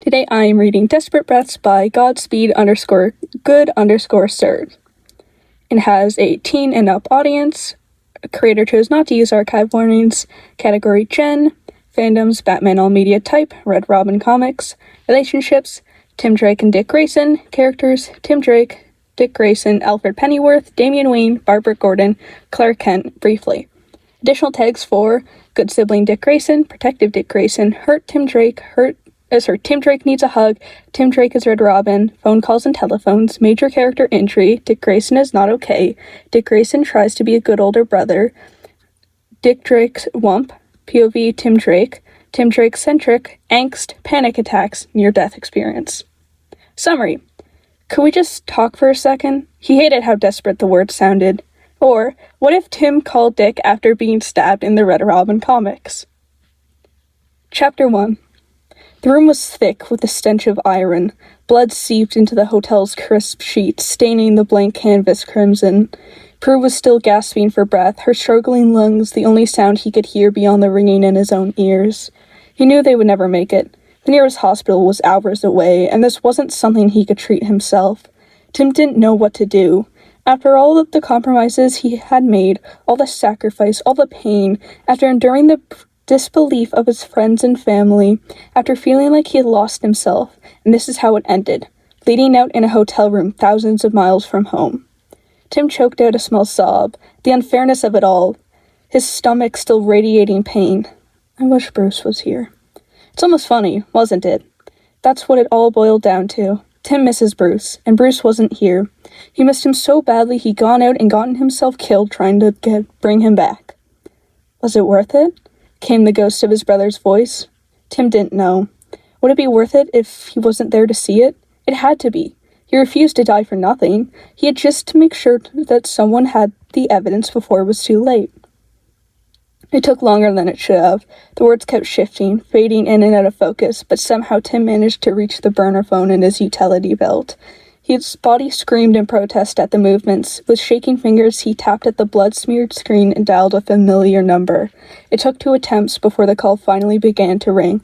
Today I am reading Desperate Breaths by Godspeed_good_sir. It has a teen and up audience. Creator chose not to use archive warnings. Category Gen. Fandoms Batman All Media Type. RedRobin Comics. Relationships Tim Drake and Dick Grayson. Characters Tim Drake, Dick Grayson, Alfred Pennyworth, Damian Wayne, Barbara Gordon, Clark Kent, briefly. Additional tags for Good Sibling Dick Grayson, Protective Dick Grayson, Hurt Tim Drake, Tim Drake needs a hug, Tim Drake is Red Robin, phone calls and telephones, major character injury, Dick Grayson is not okay, Dick Grayson tries to be a good older brother, Dick Drake's wump, POV Tim Drake centric, angst, panic attacks, near-death experience. Summary. Could we just talk for a second? He hated how desperate the words sounded. Or, what if Tim called Dick after being stabbed in the Red Robin comics? Chapter 1. The room was thick with the stench of iron. Blood seeped into the hotel's crisp sheets, staining the blank canvas crimson. Prue was still gasping for breath, her struggling lungs the only sound he could hear beyond the ringing in his own ears. He knew they would never make it. The nearest hospital was hours away, and this wasn't something he could treat himself. Tim didn't know what to do. After all of the compromises he had made, all the sacrifice, all the pain, after enduring the disbelief of his friends and family, after feeling like he had lost himself, and this is how it ended, bleeding out in a hotel room thousands of miles from home. Tim choked out a small sob, the unfairness of it all, his stomach still radiating pain. I wish Bruce was here. It's almost funny, wasn't it? That's what it all boiled down to. Tim misses Bruce, and Bruce wasn't here. He missed him so badly he'd gone out and gotten himself killed trying to bring him back. Was it worth it? Came the ghost of his brother's voice. Tim didn't know. Would it be worth it if he wasn't there to see it? It had to be. He refused to die for nothing. He had just to make sure that someone had the evidence before it was too late. It took longer than it should have. The words kept shifting, fading in and out of focus, but somehow Tim managed to reach the burner phone in his utility belt. His body screamed in protest at the movements. With shaking fingers, he tapped at the blood-smeared screen and dialed a familiar number. It took 2 attempts before the call finally began to ring.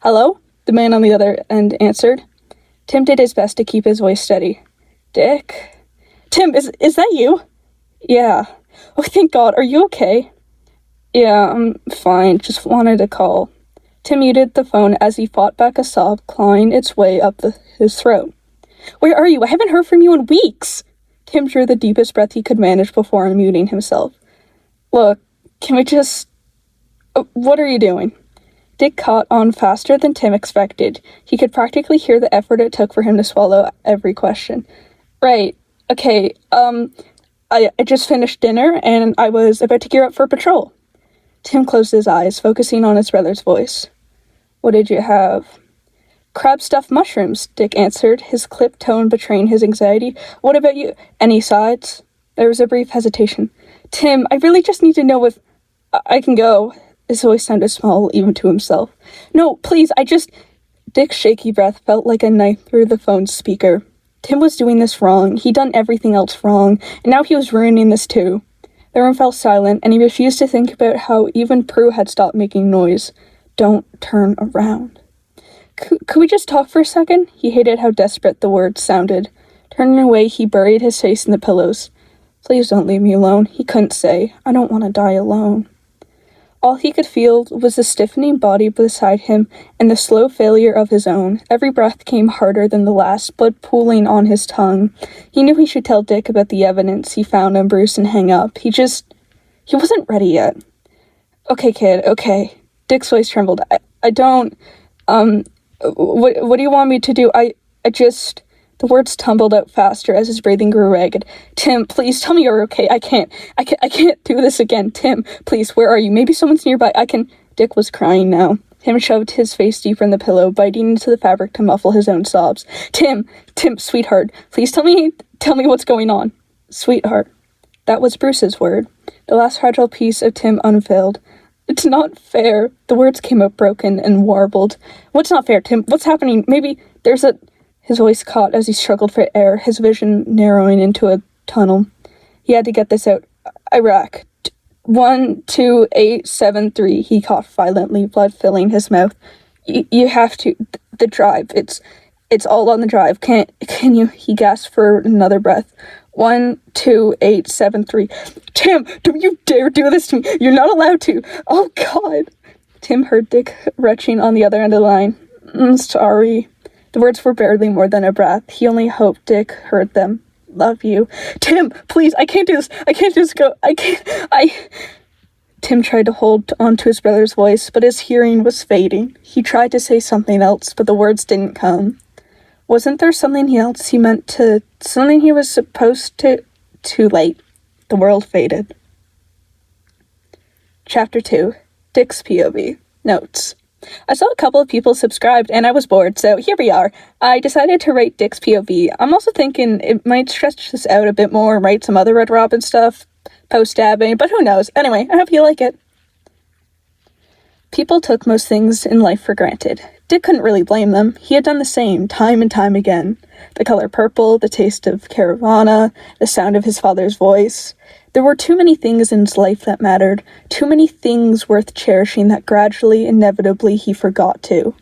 Hello? The man on the other end answered. Tim did his best to keep his voice steady. Dick? Tim, is that you? Yeah. Oh, thank God. Are you okay? Yeah, I'm fine. Just wanted to call. Tim muted the phone as he fought back a sob clawing its way up his throat. Where are you? I haven't heard from you in weeks. Tim drew the deepest breath he could manage before unmuting himself. Look, can we just... what are you doing? Dick caught on faster than Tim expected. He could practically hear the effort it took for him to swallow every question. Right, okay, I just finished dinner and I was about to gear up for patrol. Tim closed his eyes, focusing on his brother's voice. What did you have? Crab-stuffed mushrooms, Dick answered, his clipped tone betraying his anxiety. What about you? Any sides? There was a brief hesitation. Tim, I really just need to know if I can go. His voice sounded small, even to himself. No, please, Dick's shaky breath felt like a knife through the phone's speaker. Tim was doing this wrong. He'd done everything else wrong, and now he was ruining this too. The room fell silent, and he refused to think about how even Prue had stopped making noise. Don't turn around. Could we just talk for a second? He hated how desperate the words sounded. Turning away, he buried his face in the pillows. Please don't leave me alone, he couldn't say. I don't want to die alone. All he could feel was the stiffening body beside him and the slow failure of his own. Every breath came harder than the last, blood pooling on his tongue. He knew he should tell Dick about the evidence he found on Bruce and hang up. He wasn't ready yet. Okay, kid, okay. Dick's voice trembled. I don't, what do you want me to do? The words tumbled out faster as his breathing grew ragged. Tim, please tell me you're okay. I can't do this again. Tim, please, where are you? Maybe someone's nearby. Dick was crying now. Tim shoved his face deeper in the pillow, biting into the fabric to muffle his own sobs. Tim, sweetheart, please tell me what's going on. Sweetheart. That was Bruce's word. The last fragile piece of Tim unveiled. It's not fair. The words came out broken and warbled. What's not fair, Tim? What's happening? Maybe there's a... His voice caught as he struggled for air, his vision narrowing into a tunnel. He had to get this out. Iraq. 12873, he coughed violently, blood filling his mouth. You have to, the drive, it's all on the drive. Can you, he gasped for another breath. 1, 2, 8, 7, 3. Tim, don't you dare do this to me. You're not allowed to. Oh, God. Tim heard Dick retching on the other end of the line. Sorry. The words were barely more than a breath. He only hoped Dick heard them. Love you. Tim, please, I can't do this. I can't just go. Tim tried to hold on to his brother's voice, but his hearing was fading. He tried to say something else, but the words didn't come. Wasn't there something else he meant to, something he was supposed to? Too late. The world faded. Chapter 2. Dick's POV. Notes. I saw a couple of people subscribed, and I was bored, so here we are. I decided to write Dick's POV. I'm also thinking it might stretch this out a bit more and write some other RedRobin stuff, post-dabbing, but who knows. Anyway, I hope you like it. People took most things in life for granted. Dick couldn't really blame them. He had done the same, time and time again. The color purple, the taste of Caravana, the sound of his father's voice. There were too many things in his life that mattered, too many things worth cherishing that gradually, inevitably, he forgot to.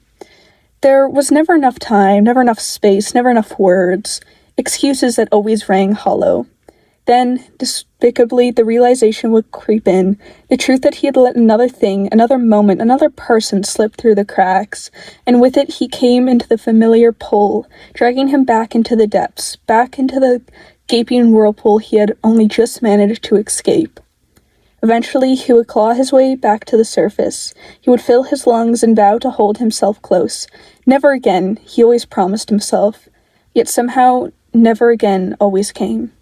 There was never enough time, never enough space, never enough words, excuses that always rang hollow. Then, despicably, the realization would creep in, the truth that he had let another thing, another moment, another person slip through the cracks, and with it he came into the familiar pull, dragging him back into the depths, back into the gaping whirlpool he had only just managed to escape. Eventually, he would claw his way back to the surface. He would fill his lungs and vow to hold himself close. Never again, he always promised himself. Yet somehow, never again always came.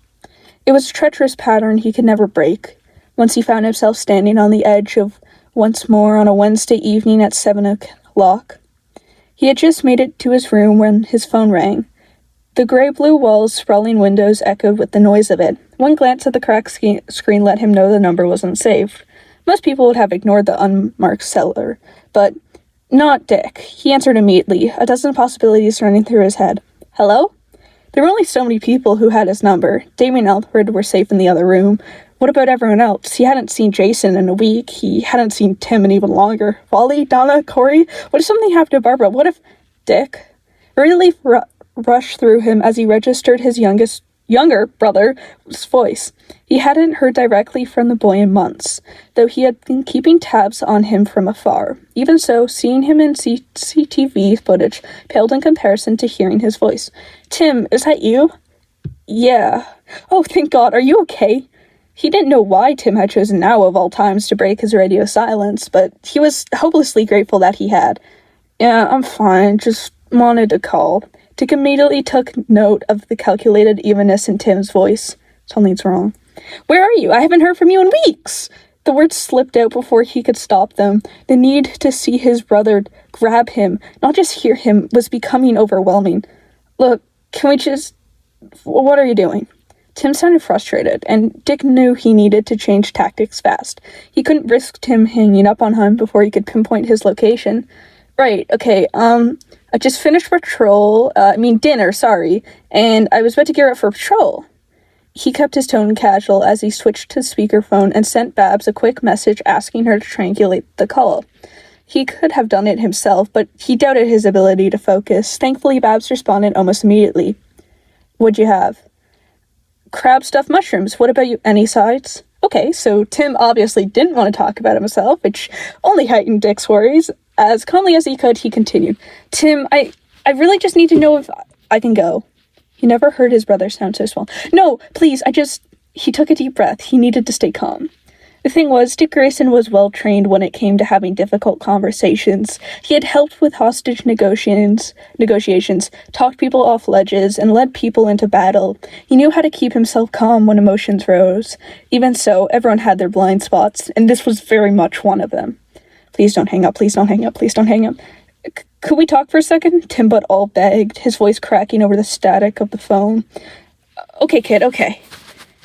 It was a treacherous pattern he could never break. Once he found himself standing on the edge of once more on a Wednesday evening at 7 o'clock. He had just made it to his room when his phone rang. The gray-blue walls, sprawling windows echoed with the noise of it. One glance at the cracked screen let him know the number wasn't saved. Most people would have ignored the unmarked seller, but not Dick. He answered immediately, a dozen possibilities running through his head. Hello? There were only so many people who had his number. Damien and Alfred were safe in the other room. What about everyone else? He hadn't seen Jason in a week. He hadn't seen Tim in even longer. Wally, Donna, Corey? What if something happened to Barbara? What if... Dick? Relief rushed through him as he registered his younger brother's voice. He hadn't heard directly from the boy in months, though he had been keeping tabs on him from afar. Even so, seeing him in CCTV footage paled in comparison to hearing his voice. Tim, is that you? Yeah. Oh, thank God. Are you okay? He didn't know why Tim had chosen now of all times to break his radio silence, but he was hopelessly grateful that he had. Yeah, I'm fine. Just wanted to call. Dick immediately took note of the calculated evenness in Tim's voice. Something's wrong. Where are you? I haven't heard from you in weeks! The words slipped out before he could stop them. The need to see his brother grab him, not just hear him, was becoming overwhelming. Look, can we just... What are you doing? Tim sounded frustrated, and Dick knew he needed to change tactics fast. He couldn't risk Tim hanging up on him before he could pinpoint his location. Right, okay, I just finished dinner, and I was about to gear up for patrol. He kept his tone casual as he switched to speakerphone and sent Babs a quick message asking her to triangulate the call. He could have done it himself, but he doubted his ability to focus. Thankfully, Babs responded almost immediately. What'd you have? Crab stuffed mushrooms. What about you? Any sides? Okay, so Tim obviously didn't want to talk about himself, which only heightened Dick's worries. As calmly as he could, he continued. Tim, I really just need to know if I can go. He never heard his brother sound so small. No, please, He took a deep breath. He needed to stay calm. The thing was, Dick Grayson was well-trained when it came to having difficult conversations. He had helped with hostage negotiations, talked people off ledges, and led people into battle. He knew how to keep himself calm when emotions rose. Even so, everyone had their blind spots, and this was very much one of them. Please don't hang up, please don't hang up, please don't hang up. Could we talk for a second? Tim but all begged, his voice cracking over the static of the phone. Okay, kid, okay.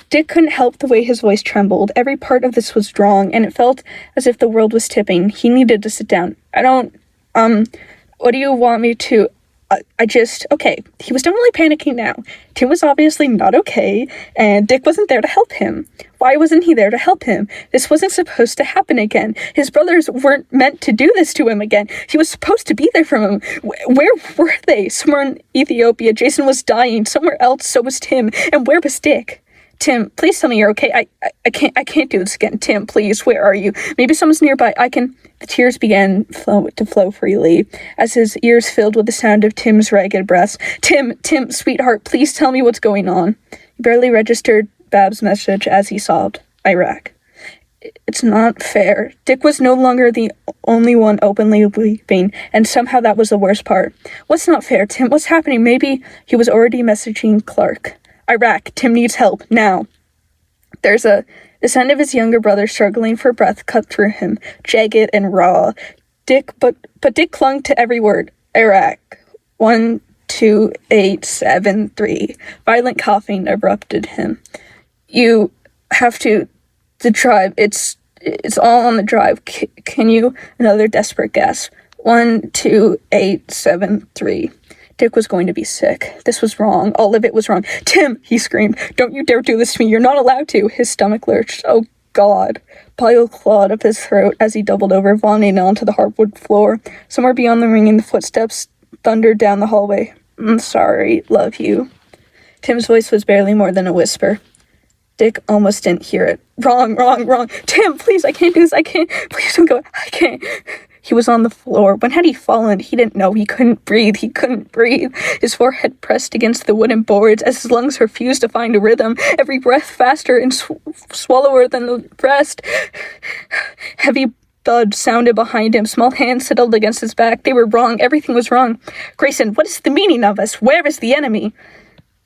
Dick couldn't help the way his voice trembled. Every part of this was wrong, and it felt as if the world was tipping. He needed to sit down. What do you want me to... Okay, he was definitely panicking now. Tim was obviously not okay, and Dick wasn't there to help him. Why wasn't he there to help him? This wasn't supposed to happen again. His brothers weren't meant to do this to him again. He was supposed to be there for him. Where were they? Somewhere in Ethiopia. Jason was dying. Somewhere else, so was Tim. And where was Dick? Tim, please tell me you're okay. I can't do this again. Tim, please, where are you? Maybe someone's nearby. The tears began to flow freely as his ears filled with the sound of Tim's ragged breaths. Tim, sweetheart, please tell me what's going on. He barely registered Bab's message as he sobbed. Iraq. It's not fair. Dick was no longer the only one openly weeping, and somehow that was the worst part. What's not fair, Tim? What's happening? Maybe he was already messaging Clark. Iraq, Tim needs help, now. The sound of his younger brother struggling for breath cut through him, jagged and raw. But Dick clung to every word. Iraq. 1, 2, 8, 7, 3. Violent coughing erupted him. You have to... The drive, it's all on the drive. Can you... Another desperate gasp. 1, 2, 8, 7, 3. Dick was going to be sick. This was wrong. All of it was wrong. Tim, he screamed. Don't you dare do this to me. You're not allowed to. His stomach lurched. Oh, God. Bile clawed up his throat as he doubled over, vomiting onto the hardwood floor. Somewhere beyond the ringing, the footsteps thundered down the hallway. I'm sorry. Love you. Tim's voice was barely more than a whisper. Dick almost didn't hear it. Wrong. Tim, please, I can't do this. I can't. Please don't go. I can't. He was on the floor. When had he fallen? He didn't know. He couldn't breathe. His forehead pressed against the wooden boards as his lungs refused to find a rhythm. Every breath faster and swallower than the rest. Heavy thud sounded behind him. Small hands settled against his back. They were wrong. Everything was wrong. Grayson, what is the meaning of this? Where is the enemy?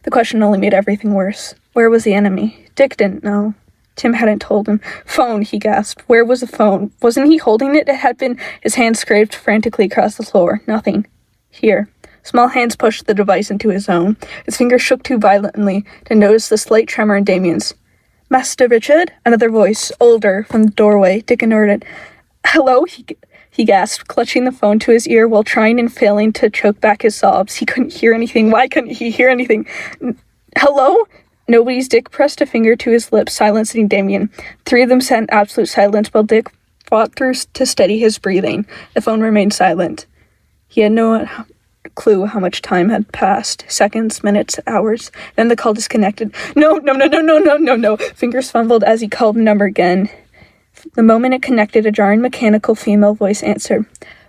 The question only made everything worse. Where was the enemy? Dick didn't know. Tim hadn't told him. Phone, he gasped. Where was the phone? Wasn't he holding it? It had been. His hand scraped frantically across the floor. Nothing. Here. Small hands pushed the device into his own. His fingers shook too violently to notice the slight tremor in Damien's. Master Richard? Another voice, older, from the doorway. Dick ignored it. Hello? He gasped, clutching the phone to his ear while trying and failing to choke back his sobs. He couldn't hear anything. Why couldn't he hear anything? Hello? Nobody's. Dick pressed a finger to his lips, silencing Damien. Three of them sat in absolute silence while Dick fought through to steady his breathing. The phone remained silent. He had no clue how much time had passed. Seconds, minutes, hours. Then the call disconnected. No. Fingers fumbled as he called the number again. The moment it connected, a jarring mechanical female voice answered.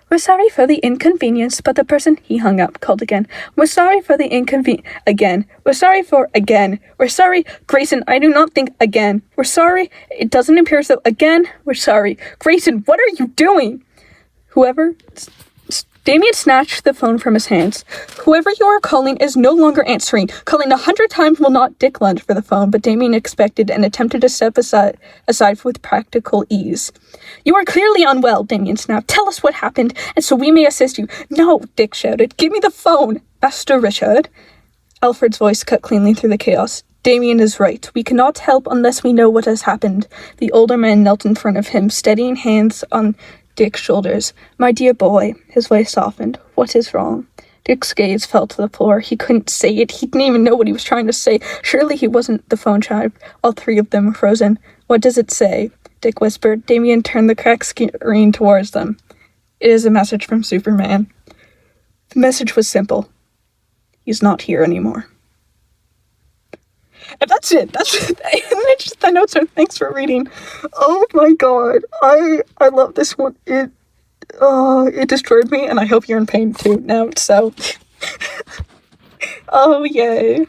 We're sorry for the inconvenience, but the person... He hung up, called again. We're sorry for the inconvenience... Again. We're sorry for... Again. We're sorry... Grayson, I do not think... Again. We're sorry... It doesn't appear as though... Again. We're sorry. Grayson, what are you doing? Damien snatched the phone from his hands. Whoever you are calling is no longer answering. Calling 100 times will not. Dick lunged for the phone, but Damien expected and attempted to step aside with practical ease. You are clearly unwell, Damien snapped. Tell us what happened, and so we may assist you. No, Dick shouted. Give me the phone. Master Richard. Alfred's voice cut cleanly through the chaos. Damien is right. We cannot help unless we know what has happened. The older man knelt in front of him, steadying hands on Dick's shoulders. My dear boy, his voice softened. What is wrong? Dick's gaze fell to the floor. He couldn't say it. He didn't even know what he was trying to say. Surely he wasn't. The phone chimed. All three of them were frozen. What does it say? Dick whispered. Damien turned the cracked screen towards them. It is a message from Superman. The message was simple. He's not here anymore. And that's it. And just the notes are thanks for reading. Oh my god. I love this one. It destroyed me, and I hope you're in pain too now, so. Oh yay.